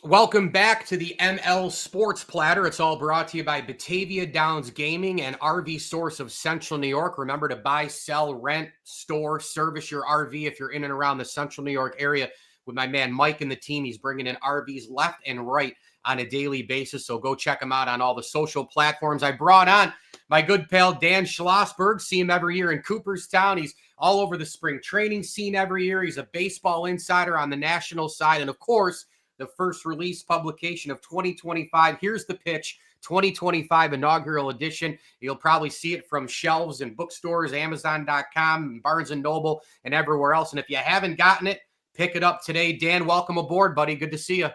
Welcome back to the ML Sports Platter. It's all brought to you by Batavia Downs Gaming and RV Source of Central New York. Remember to buy, sell, rent, store, service your RV if you're in and around the Central New York area with my man Mike and the team. He's bringing in RVs left and right on a daily basis, so go check him out on all the social platforms. I brought on my good pal Dan Schlossberg. See him every year in Cooperstown. He's all over the spring training scene every year. He's a baseball insider on the national side, and of course, the first release publication of 2025. Here's the pitch, 2025 Inaugural Edition. You'll probably see it from shelves in bookstores, Amazon.com, Barnes & Noble, and everywhere else. And if you haven't gotten it, pick it up today. Dan, welcome aboard, buddy. Good to see you.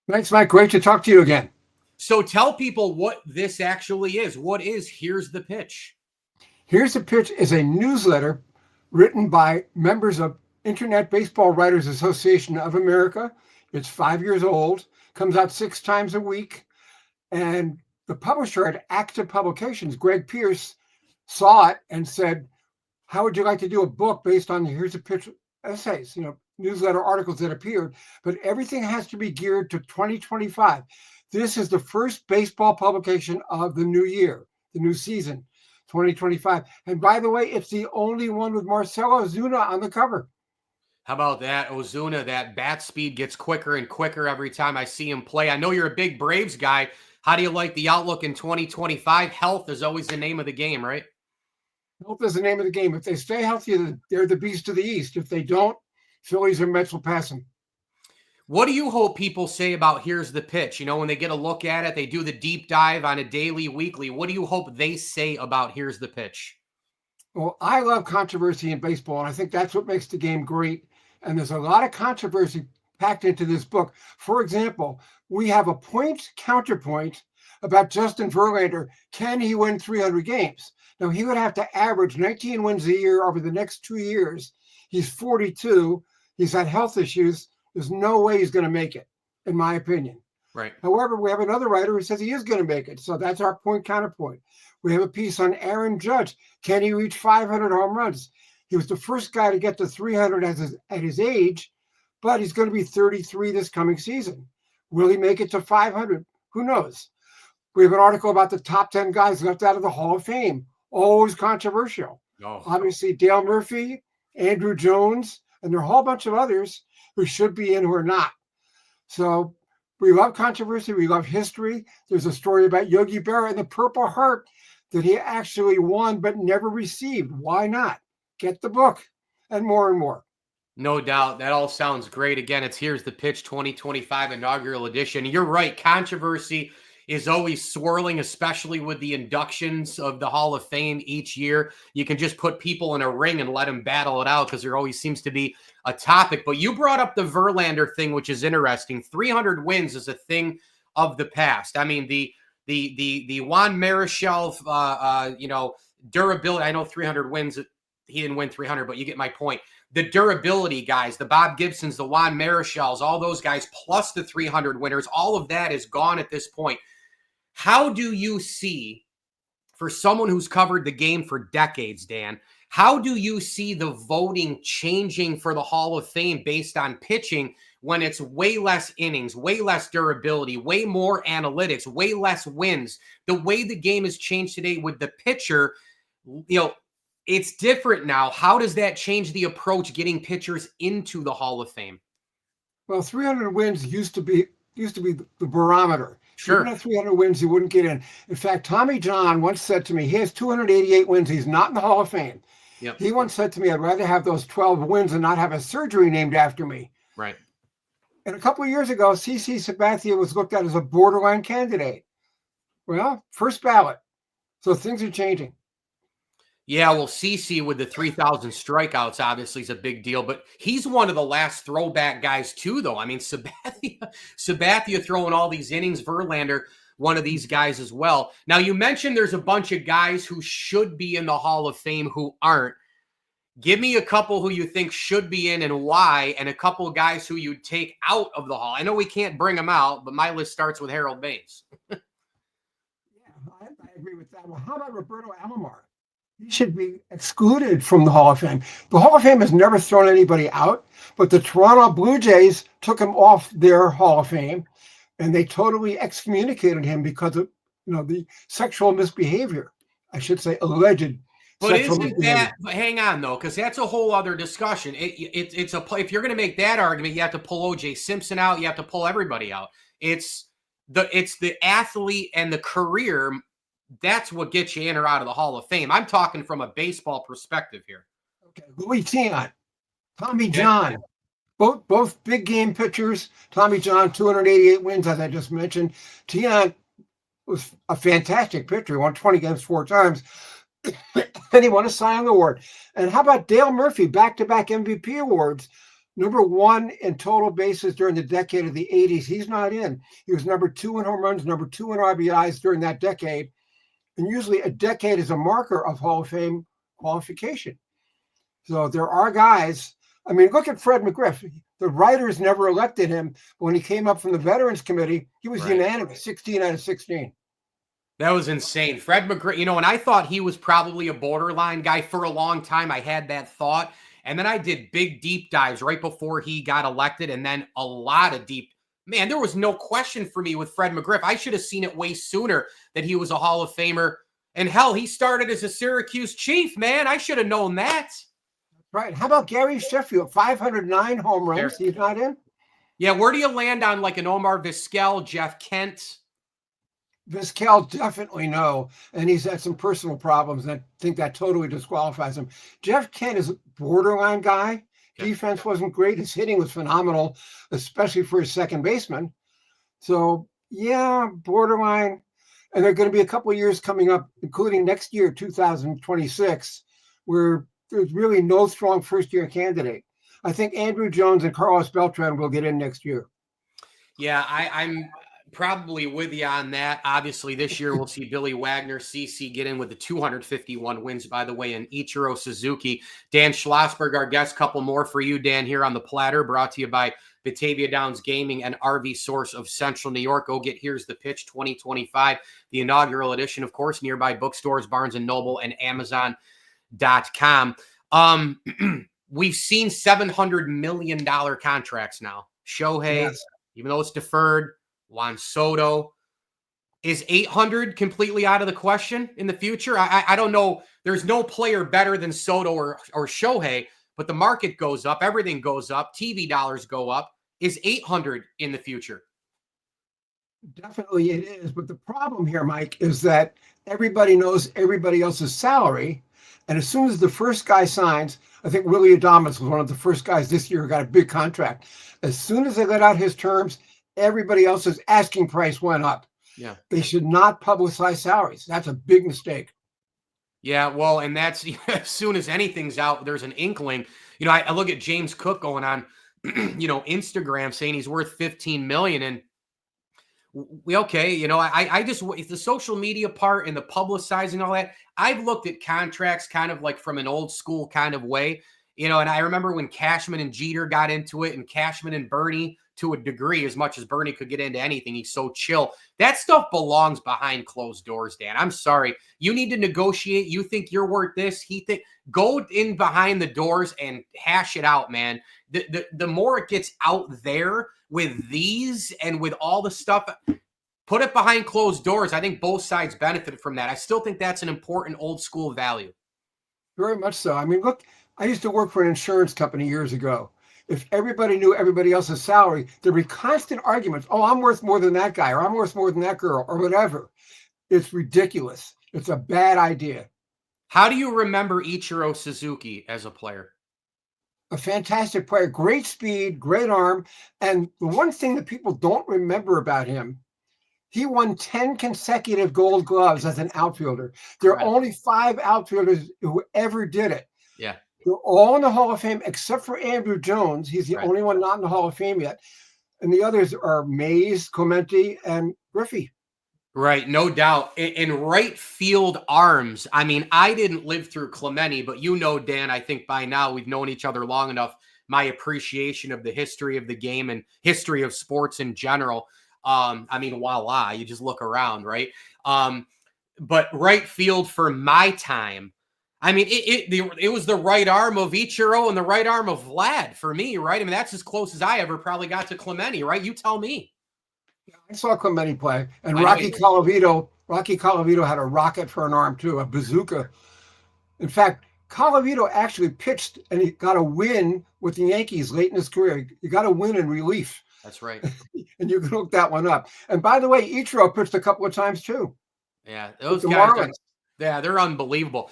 Thanks, Mike. Great to talk to you again. So tell people what this actually is. What is Here's the Pitch? Here's the Pitch is a newsletter written by members of Internet Baseball Writers Association of America. It's 5 years old, comes out 6 times a week. And the publisher at Active Publications, Greg Pierce, saw it and said, how would you like to do a book based on the Here's a Pitch essays, newsletter articles that appeared? But everything has to be geared to 2025. This is the first baseball publication of the new year, the new season, 2025. And by the way, it's the only one with Marcell Ozuna on the cover. How about that? Ozuna, that bat speed gets quicker and quicker every time I see him play. I know you're a big Braves guy. How do you like the outlook in 2025? Health is always the name of the game, right? Health is the name of the game. If they stay healthy, they're the beast of the East. If they don't, Phillies or Mets will pass them. What do you hope people say about Here's the Pitch? When they get a look at it, they do the deep dive on a daily, weekly. What do you hope they say about Here's the Pitch? Well, I love controversy in baseball, and I think that's what makes the game great. And there's a lot of controversy packed into this book. For example, we have a point-counterpoint about Justin Verlander. Can he win 300 games? Now, he would have to average 19 wins a year over the next 2 years. He's 42. He's had health issues. There's no way he's going to make it, in my opinion. Right. However, we have another writer who says he is going to make it. So that's our point-counterpoint. We have a piece on Aaron Judge. Can he reach 500 home runs? He was the first guy to get to 300 at his age, but he's going to be 33 this coming season. Will he make it to 500? Who knows? We have an article about the top 10 guys left out of the Hall of Fame. Always controversial. Oh. Obviously, Dale Murphy, Andrew Jones, and there are a whole bunch of others who should be in who are not. So we love controversy. We love history. There's a story about Yogi Berra and the Purple Heart that he actually won but never received. Why not? Get the book, and more. No doubt. That all sounds great. Again, it's Here's the Pitch 2025 Inaugural Edition. You're right. Controversy is always swirling, especially with the inductions of the Hall of Fame each year. You can just put people in a ring and let them battle it out because there always seems to be a topic. But you brought up the Verlander thing, which is interesting. 300 wins is a thing of the past. I mean, the Juan Marichal, durability. I know 300 wins. He didn't win 300, but you get my point. The durability guys, the Bob Gibsons, the Juan Marichals, all those guys, plus the 300 winners, all of that is gone at this point. How do you see, for someone who's covered the game for decades, Dan, how do you see the voting changing for the Hall of Fame based on pitching when it's way less innings, way less durability, way more analytics, way less wins? The way the game has changed today with the pitcher, it's different now. How does that change the approach getting pitchers into the Hall of Fame? Well, 300 wins used to be the barometer. Sure. Even at 300 wins, he wouldn't get in. In fact, Tommy John once said to me, he has 288 wins. He's not in the Hall of Fame. Yep. He once said to me, I'd rather have those 12 wins and not have a surgery named after me. Right. And a couple of years ago, CC Sabathia was looked at as a borderline candidate. Well, first ballot. So things are changing. Yeah, well, CC with the 3,000 strikeouts obviously is a big deal, but he's one of the last throwback guys too, though. I mean, Sabathia throwing all these innings, Verlander, one of these guys as well. Now, you mentioned there's a bunch of guys who should be in the Hall of Fame who aren't. Give me a couple who you think should be in and why, and a couple of guys who you'd take out of the Hall. I know we can't bring them out, but my list starts with Harold Baines. Yeah, I agree with that. Well, how about Roberto Alomar? He should be excluded from the Hall of Fame. The Hall of Fame has never thrown anybody out, But the Toronto Blue Jays took him off their Hall of Fame, and they totally excommunicated him because of the sexual misbehavior. I should say alleged But sexual isn't misbehavior. that, hang on though, because that's a whole other discussion. If you're going to make that argument, you have to pull O.J. Simpson out. You have to pull everybody out. It's the athlete and the career. That's what gets you in or out of the Hall of Fame. I'm talking from a baseball perspective here. Okay, Louis Tiant, Tommy John, both big game pitchers. Tommy John, 288 wins, as I just mentioned. Tiant was a fantastic pitcher. He won 20 games 4 times. And he won a Cy Young Award. And how about Dale Murphy, back-to-back MVP awards? Number 1 in total bases during the decade of the 80s. He's not in. He was number 2 in home runs, number 2 in RBIs during that decade. And usually a decade is a marker of Hall of Fame qualification. So there are guys. I mean, look at Fred McGriff. The writers never elected him. But when he came up from the Veterans Committee, he was unanimous, 16 out of 16. That was insane. Fred McGriff, and I thought he was probably a borderline guy for a long time. I had that thought. And then I did big deep dives right before he got elected. And then a lot of man, there was no question for me with Fred McGriff. I should have seen it way sooner that he was a Hall of Famer. And hell, he started as a Syracuse Chief, man. I should have known that. Right. How about Gary Sheffield? 509 home runs. He's not in? Yeah, where do you land on like an Omar Vizquel, Jeff Kent? Vizquel, definitely no. And he's had some personal problems, and I think that totally disqualifies him. Jeff Kent is a borderline guy. Defense wasn't great. His hitting was phenomenal, especially for his second baseman. So, yeah, borderline. And there are going to be a couple of years coming up, including next year, 2026, where there's really no strong first-year candidate. I think Andrew Jones and Carlos Beltran will get in next year. Yeah, I'm probably with you on that. Obviously, this year we'll see Billy Wagner, CC get in with the 251 wins, by the way, and Ichiro Suzuki. Dan Schlossberg, our guest. Couple more for you, Dan, here on The Platter, brought to you by Batavia Downs Gaming and RV Source of Central New York. Go get Here's the Pitch 2025, the inaugural edition, of course, nearby bookstores, Barnes & Noble, and Amazon.com. We've seen $700 million contracts now. Shohei, even though it's deferred. Juan Soto. Is 800 completely out of the question in the future? I don't know. There's no player better than Soto or Shohei, but the market goes up. Everything goes up. TV dollars go up. Is 800 in the future? Definitely it is. But the problem here, Mike, is that everybody knows everybody else's salary. And as soon as the first guy signs, I think Willie Adames was one of the first guys this year who got a big contract. As soon as they let out his terms, everybody else's asking price went up. Yeah. They should not publicize salaries. That's a big mistake. Yeah, well, and that's as soon as anything's out, there's an inkling. I look at James Cook going on, Instagram saying he's worth 15 million. And I just, the social media part and the publicizing all that, I've looked at contracts kind of like from an old school kind of way, and I remember when Cashman and Jeter got into it, and Cashman and Bernie to a degree, as much as Bernie could get into anything. He's so chill. That stuff belongs behind closed doors, Dan. I'm sorry. You need to negotiate. You think you're worth this. Go in behind the doors and hash it out, man. The more it gets out there with these and with all the stuff, put it behind closed doors. I think both sides benefited from that. I still think that's an important old school value. Very much so. I mean, look, I used to work for an insurance company years ago. If everybody knew everybody else's salary, there'd be constant arguments. Oh, I'm worth more than that guy, or I'm worth more than that girl, or whatever. It's ridiculous. It's a bad idea. How do you remember Ichiro Suzuki as a player? A fantastic player, great speed, great arm. And the one thing that people don't remember about him, he won 10 consecutive Gold Gloves as an outfielder. There are only 5 outfielders who ever did it. Yeah. They're all in the Hall of Fame except for Andrew Jones. He's the only one not in the Hall of Fame yet. And the others are Mays, Clemente, and Griffey. Right, no doubt. In right field arms, I mean, I didn't live through Clemente, but Dan, I think by now we've known each other long enough, my appreciation of the history of the game and history of sports in general. I mean, voila, you just look around, right? But right field for my time, I mean, it was the right arm of Ichiro and the right arm of Vlad for me, right? I mean, that's as close as I ever probably got to Clemente, right? You tell me. I saw Clemente play, and I know you Rocky did. Colavito. Rocky Colavito had a rocket for an arm too, a bazooka. In fact, Colavito actually pitched and he got a win with the Yankees late in his career. He got a win in relief, That's right. and you can look that one up. And by the way, Ichiro pitched a couple of times too Yeah, with those the guys are. Marlins. Yeah, they're unbelievable.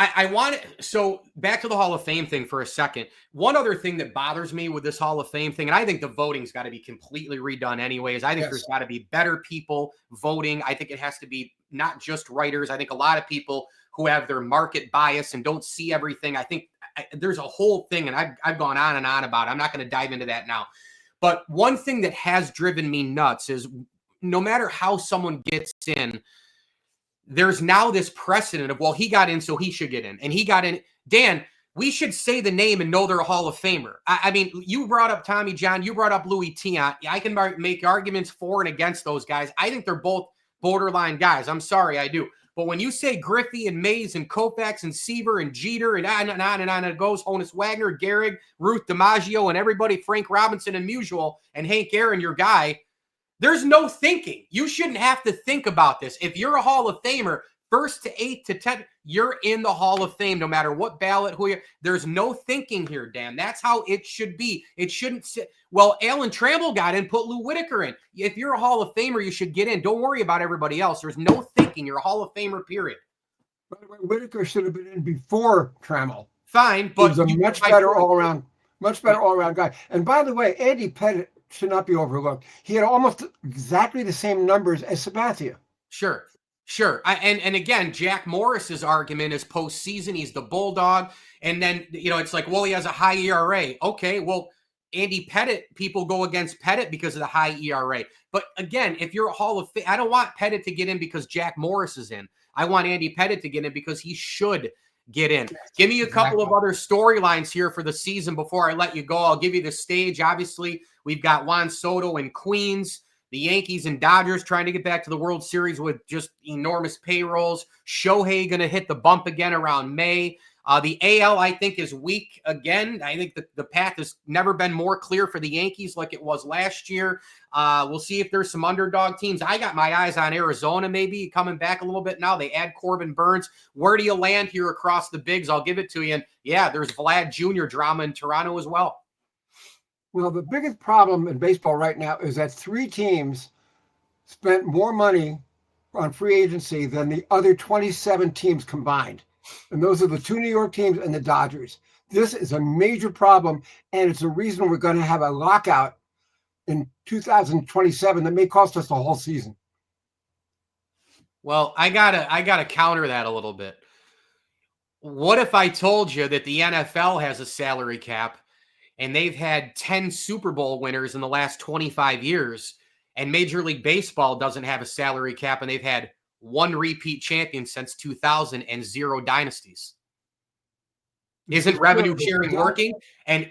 I want to, so back to the Hall of Fame thing for a second. One other thing that bothers me with this Hall of Fame thing, and I think the voting's got to be completely redone anyways. I think there's got to be better people voting. I think it has to be not just writers. I think a lot of people who have their market bias and don't see everything. I think there's a whole thing, and I've gone on and on about it. I'm not going to dive into that now. But one thing that has driven me nuts is no matter how someone gets in, there's now this precedent of, well, he got in, so he should get in. And he got in. Dan, we should say the name and know they're a Hall of Famer. I mean, you brought up Tommy John. You brought up Louis Tiant. I can make arguments for and against those guys. I think they're both borderline guys. I'm sorry, I do. But when you say Griffey and Mays and Koufax and Seaver and Jeter and on and on and on it goes, Honus Wagner, Gehrig, Ruth DiMaggio, and everybody, Frank Robinson and Musial, and Hank Aaron, your guy, there's no thinking. You shouldn't have to think about this. If you're a Hall of Famer, 1st to 8th to 10th, you're in the Hall of Fame, no matter what ballot, who you're. There's no thinking here, Dan. That's how it should be. It shouldn't sit. Well, Alan Trammell got in, put Lou Whitaker in. If you're a Hall of Famer, you should get in. Don't worry about everybody else. There's no thinking. You're a Hall of Famer, period. By the way, Whitaker should have been in before Trammell. Fine, but he's a much better all-around guy. And by the way, Andy Pettit should not be overlooked. He had almost exactly the same numbers as Sabathia. Sure. And again, Jack Morris's argument is postseason, he's the bulldog. And then, it's like, well, he has a high ERA. Okay, well, Andy Pettit, people go against Pettit because of the high ERA. But again, if you're a Hall of Fame, I don't want Pettit to get in because Jack Morris is in. I want Andy Pettit to get in because he should get in. Give me a couple of other storylines here for the season before I let you go. I'll give you the stage. Obviously, we've got Juan Soto in Queens, the Yankees and Dodgers trying to get back to the World Series with just enormous payrolls. Shohei going to hit the bump again around May. The AL, I think, is weak again. I think the path has never been more clear for the Yankees like it was last year. We'll see if there's some underdog teams. I got my eyes on Arizona maybe coming back a little bit now. They add Corbin Burns. Where do you land here across the bigs? I'll give it to you. And yeah, there's Vlad Jr. drama in Toronto as well. Well, the biggest problem in baseball right now is that 3 teams spent more money on free agency than the other 27 teams combined. And those are the 2 New York teams and the Dodgers. This is a major problem, and it's a reason we're going to have a lockout in 2027 that may cost us the whole season. Well, I gotta counter that a little bit. What if I told you that the NFL has a salary cap and they've had 10 Super Bowl winners in the last 25 years, and Major League Baseball doesn't have a salary cap and they've had 1 repeat champion since 2000 and 0 dynasties? Isn't revenue sharing working? And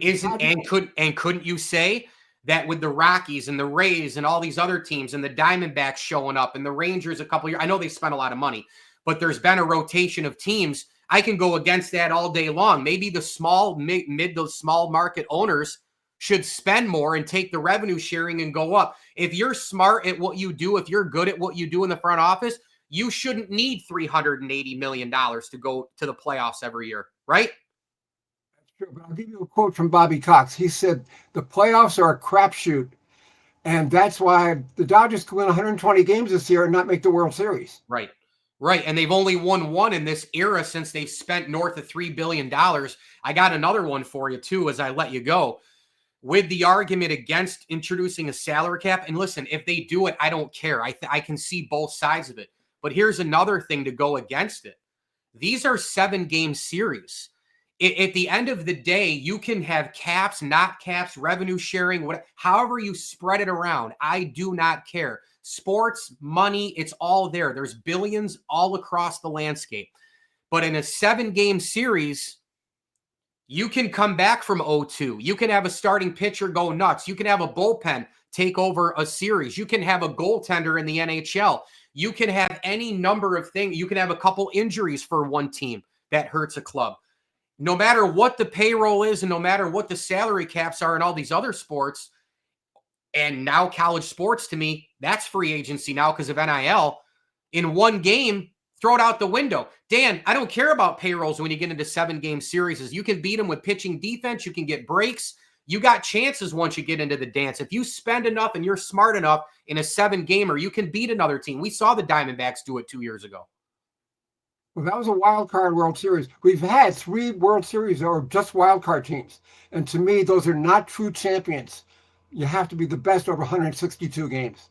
couldn't you say that with the Rockies and the Rays and all these other teams and the Diamondbacks showing up and the Rangers a couple of years, I know they spent a lot of money, but there's been a rotation of teams. I can go against that all day long. Maybe the small mid those small market owners should spend more and take the revenue sharing and go up. If you're smart at what you do, if you're good at what you do in the front office, you shouldn't need $380 million to go to the playoffs every year, right? That's true, but I'll give you a quote from Bobby Cox. He said, the playoffs are a crapshoot, and that's why the Dodgers can win 120 games this year and not make the World Series. Right. And they've only won 1 in this era since they've spent north of $3 billion. I got another one for you, too, as I let you go. With the argument against introducing a salary cap, and listen, if they do it, I don't care. I can see both sides of it. But here's another thing to go against it. These are 7-game series. At the end of the day, you can have caps, not caps, revenue sharing, however you spread it around. I do not care. Sports, money, it's all there. There's billions all across the landscape. But in a 7-game series, you can come back from 0-2. You can have a starting pitcher go nuts. You can have a bullpen take over a series. You can have a goaltender in the NHL. You can have any number of things. You can have a couple injuries for one team. that hurts a club. No matter what the payroll is and no matter what the salary caps are in all these other sports, and now college sports, to me, that's free agency now because of NIL. In one game, throw it out the window. Dan, I don't care about payrolls when you get into 7-game series. You can beat them with pitching defense. You can get breaks. You got chances once you get into the dance. If you spend enough and you're smart enough in a 7-gamer, you can beat another team. We saw the Diamondbacks do it 2 years ago. Well, that was a wild card World Series. We've had 3 World Series that were just wild card teams. And to me, those are not true champions. You have to be the best over 162 games.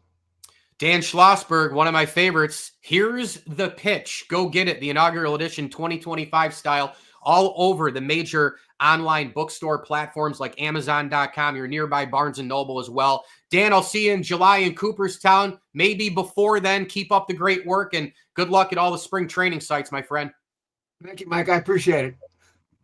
Dan Schlossberg, one of my favorites. Here's the pitch. Go get it. The Inaugural Edition 2025 style, all over the major online bookstore platforms like Amazon.com, your nearby Barnes & Noble as well. Dan, I'll see you in July in Cooperstown. Maybe before then. Keep up the great work, and good luck at all the spring training sites, my friend. Thank you, Mike. I appreciate it.